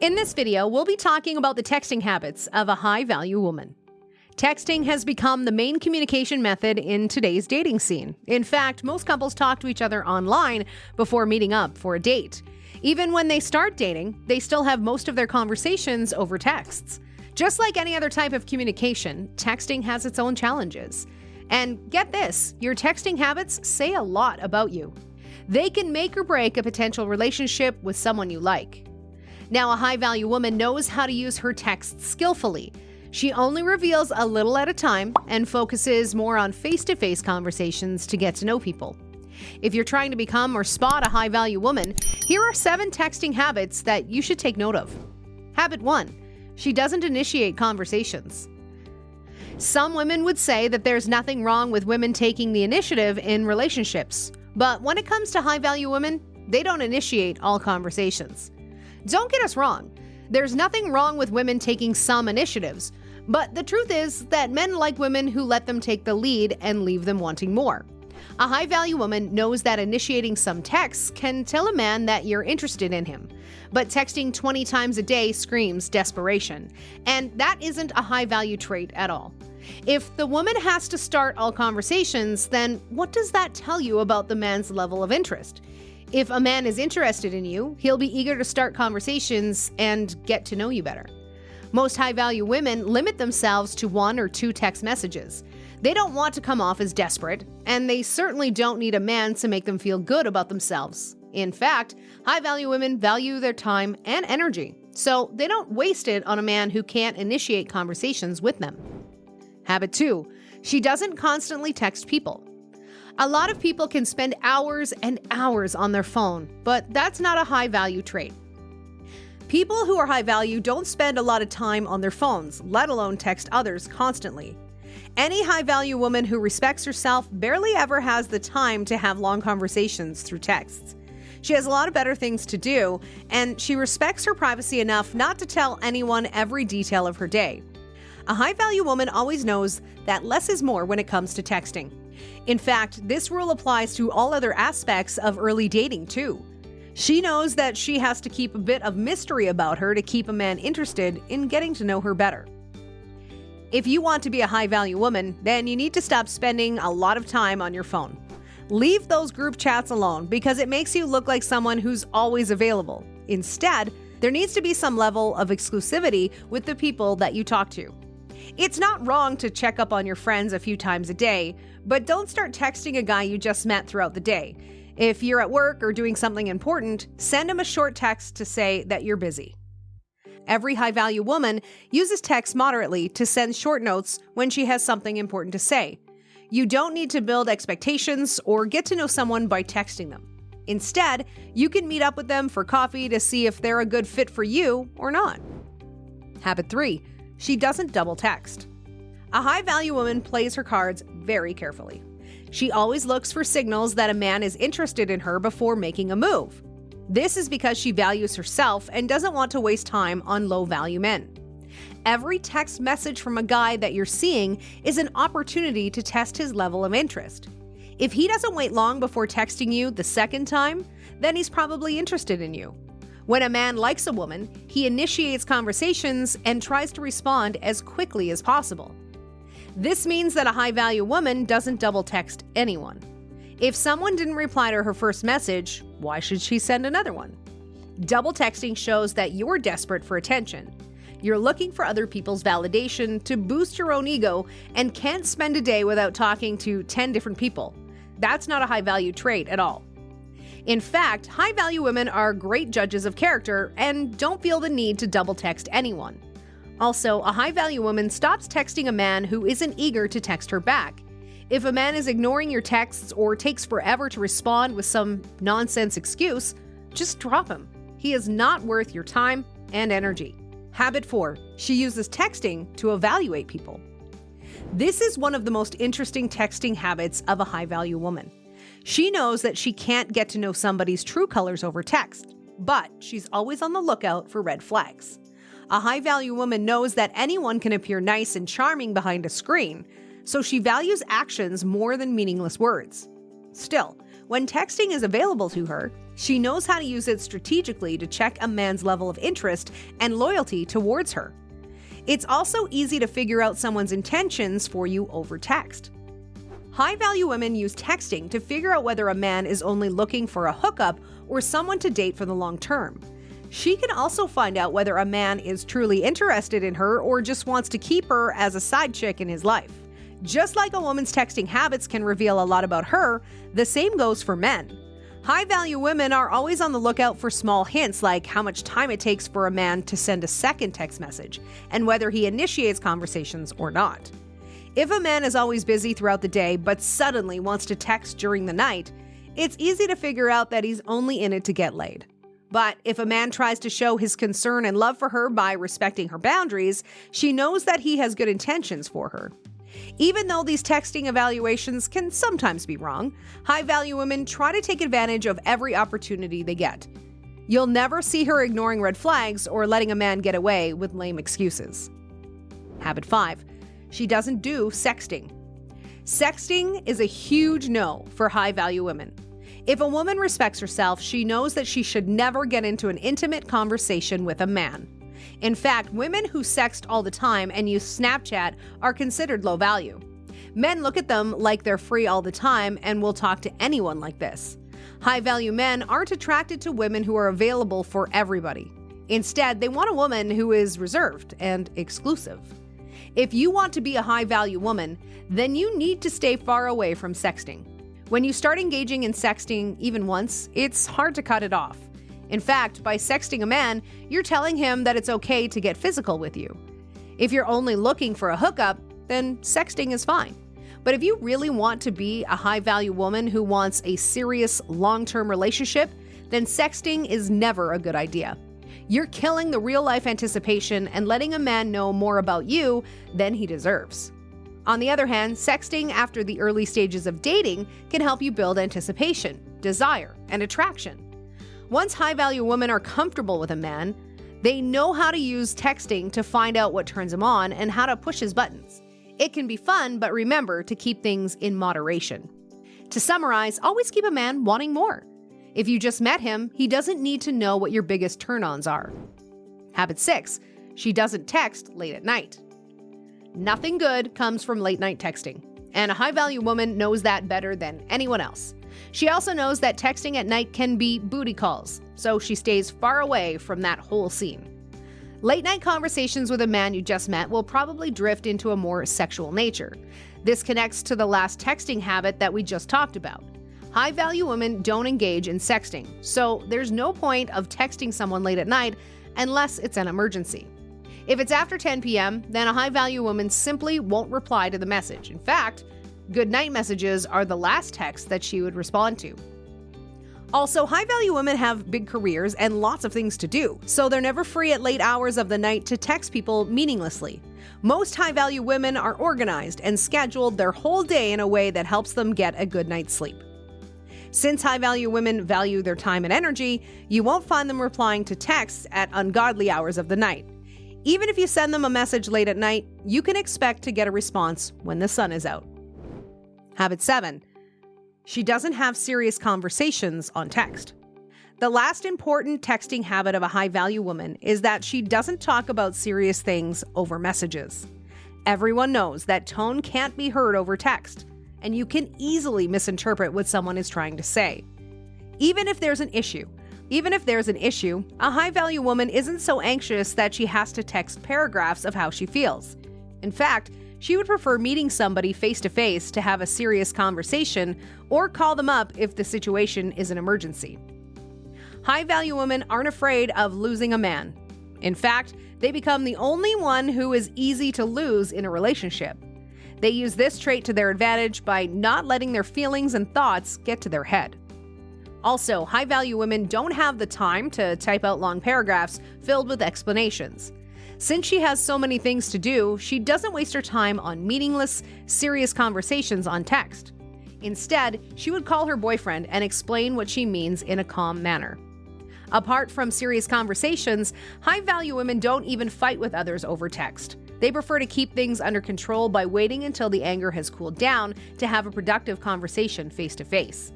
In this video, we'll be talking about the texting habits of a high-value woman. Texting has become the main communication method in today's dating scene. In fact, most couples talk to each other online before meeting up for a date. Even when they start dating, they still have most of their conversations over texts. Just like any other type of communication, texting has its own challenges. And get this, your texting habits say a lot about you. They can make or break a potential relationship with someone you like. Now, a high-value woman knows how to use her texts skillfully. She only reveals a little at a time and focuses more on face-to-face conversations to get to know people. If you're trying to become or spot a high-value woman, here are 7 texting habits that you should take note of. Habit 1. She doesn't initiate conversations. Some women would say that there's nothing wrong with women taking the initiative in relationships. But when it comes to high-value women, they don't initiate all conversations. Don't get us wrong. There's nothing wrong with women taking some initiatives, but the truth is that men like women who let them take the lead and leave them wanting more. A high-value woman knows that initiating some texts can tell a man that you're interested in him, but texting 20 times a day screams desperation, and that isn't a high-value trait at all. If the woman has to start all conversations, then what does that tell you about the man's level of interest? If a man is interested in you, he'll be eager to start conversations and get to know you better. Most high-value women limit themselves to 1 or 2 text messages. They don't want to come off as desperate, and they certainly don't need a man to make them feel good about themselves. In fact, high-value women value their time and energy, so they don't waste it on a man who can't initiate conversations with them. Habit 2. She doesn't constantly text people. A lot of people can spend hours and hours on their phone, but that's not a high-value trait. People who are high-value don't spend a lot of time on their phones, let alone text others constantly. Any high-value woman who respects herself barely ever has the time to have long conversations through texts. She has a lot of better things to do, and she respects her privacy enough not to tell anyone every detail of her day. A high-value woman always knows that less is more when it comes to texting. In fact, this rule applies to all other aspects of early dating, too. She knows that she has to keep a bit of mystery about her to keep a man interested in getting to know her better. If you want to be a high-value woman, then you need to stop spending a lot of time on your phone. Leave those group chats alone because it makes you look like someone who's always available. Instead, there needs to be some level of exclusivity with the people that you talk to. It's not wrong to check up on your friends a few times a day, but don't start texting a guy you just met throughout the day. If you're at work or doing something important, send him a short text to say that you're busy. Every high-value woman uses text moderately to send short notes when she has something important to say. You don't need to build expectations or get to know someone by texting them. Instead, you can meet up with them for coffee to see if they're a good fit for you or not. Habit 3. She doesn't double text. A high-value woman plays her cards very carefully. She always looks for signals that a man is interested in her before making a move. This is because she values herself and doesn't want to waste time on low-value men. Every text message from a guy that you're seeing is an opportunity to test his level of interest. If he doesn't wait long before texting you the second time, then he's probably interested in you. When a man likes a woman, he initiates conversations and tries to respond as quickly as possible. This means that a high-value woman doesn't double text anyone. If someone didn't reply to her first message, why should she send another one? Double texting shows that you're desperate for attention. You're looking for other people's validation to boost your own ego and can't spend a day without talking to 10 different people. That's not a high-value trait at all. In fact, high-value women are great judges of character and don't feel the need to double text anyone. Also, a high-value woman stops texting a man who isn't eager to text her back. If a man is ignoring your texts or takes forever to respond with some nonsense excuse, just drop him. He is not worth your time and energy. Habit 4. She uses texting to evaluate people. This is one of the most interesting texting habits of a high-value woman. She knows that she can't get to know somebody's true colors over text, but she's always on the lookout for red flags. A high-value woman knows that anyone can appear nice and charming behind a screen, so she values actions more than meaningless words. Still, when texting is available to her, She knows how to use it strategically to check a man's level of interest and loyalty towards her. It's also easy to figure out someone's intentions for you over text. High-value women use texting to figure out whether a man is only looking for a hookup or someone to date for the long term. She can also find out whether a man is truly interested in her or just wants to keep her as a side chick in his life. Just like a woman's texting habits can reveal a lot about her, the same goes for men. High-value women are always on the lookout for small hints like how much time it takes for a man to send a second text message and whether he initiates conversations or not. If a man is always busy throughout the day but suddenly wants to text during the night, it's easy to figure out that he's only in it to get laid. But if a man tries to show his concern and love for her by respecting her boundaries, she knows that he has good intentions for her. Even though these texting evaluations can sometimes be wrong, high-value women try to take advantage of every opportunity they get. You'll never see her ignoring red flags or letting a man get away with lame excuses. Habit 5. She doesn't do sexting. Sexting is a huge no for high-value women. If a woman respects herself, she knows that she should never get into an intimate conversation with a man. In fact, women who sext all the time and use Snapchat are considered low value. Men look at them like they're free all the time and will talk to anyone like this. High-value men aren't attracted to women who are available for everybody. Instead, they want a woman who is reserved and exclusive. If you want to be a high-value woman, then you need to stay far away from sexting. When you start engaging in sexting even once, it's hard to cut it off. In fact, by sexting a man, you're telling him that it's okay to get physical with you. If you're only looking for a hookup, then sexting is fine. But if you really want to be a high-value woman who wants a serious, long-term relationship, then sexting is never a good idea. You're killing the real-life anticipation and letting a man know more about you than he deserves. On the other hand, sexting after the early stages of dating can help you build anticipation, desire, and attraction. Once high-value women are comfortable with a man, they know how to use texting to find out what turns him on and how to push his buttons. It can be fun, but remember to keep things in moderation. To summarize, always keep a man wanting more. If you just met him, he doesn't need to know what your biggest turn-ons are. Habit 6. She doesn't text late at night. Nothing good comes from late-night texting, and a high-value woman knows that better than anyone else. She also knows that texting at night can be booty calls, so she stays far away from that whole scene. Late-night conversations with a man you just met will probably drift into a more sexual nature. This connects to the last texting habit that we just talked about. High-value women don't engage in sexting, so there's no point of texting someone late at night unless it's an emergency. If it's after 10 p.m., then a high-value woman simply won't reply to the message. In fact, good night messages are the last text that she would respond to. Also, high-value women have big careers and lots of things to do, so they're never free at late hours of the night to text people meaninglessly. Most high-value women are organized and scheduled their whole day in a way that helps them get a good night's sleep. Since high-value women value their time and energy, you won't find them replying to texts at ungodly hours of the night. Even if you send them a message late at night, you can expect to get a response when the sun is out. Habit 7. She doesn't have serious conversations on text. The last important texting habit of a high-value woman is that she doesn't talk about serious things over messages. Everyone knows that tone can't be heard over text, and you can easily misinterpret what someone is trying to say. Even if there's an issue, a high-value woman isn't so anxious that she has to text paragraphs of how she feels. In fact, she would prefer meeting somebody face-to-face to have a serious conversation or call them up if the situation is an emergency. High-value women aren't afraid of losing a man. In fact, they become the only one who is easy to lose in a relationship. They use this trait to their advantage by not letting their feelings and thoughts get to their head. Also, high-value women don't have the time to type out long paragraphs filled with explanations. Since she has so many things to do, she doesn't waste her time on meaningless, serious conversations on text. Instead, she would call her boyfriend and explain what she means in a calm manner. Apart from serious conversations, high-value women don't even fight with others over text. They prefer to keep things under control by waiting until the anger has cooled down to have a productive conversation face-to-face.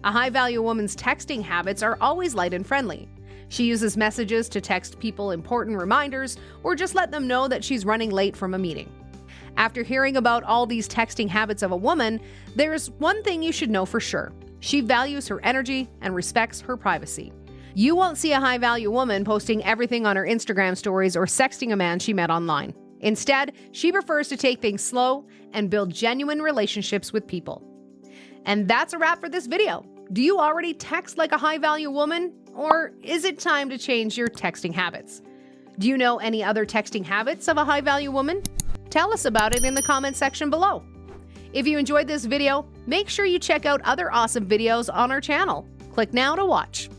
A high-value woman's texting habits are always light and friendly. She uses messages to text people important reminders or just let them know that she's running late from a meeting. After hearing about all these texting habits of a woman, there's one thing you should know for sure. She values her energy and respects her privacy. You won't see a high-value woman posting everything on her Instagram stories or sexting a man she met online. Instead, she prefers to take things slow and build genuine relationships with people. And that's a wrap for this video. Do you already text like a high-value woman? Or is it time to change your texting habits? Do you know any other texting habits of a high-value woman? Tell us about it in the comment section below. If you enjoyed this video, make sure you check out other awesome videos on our channel. Click now to watch.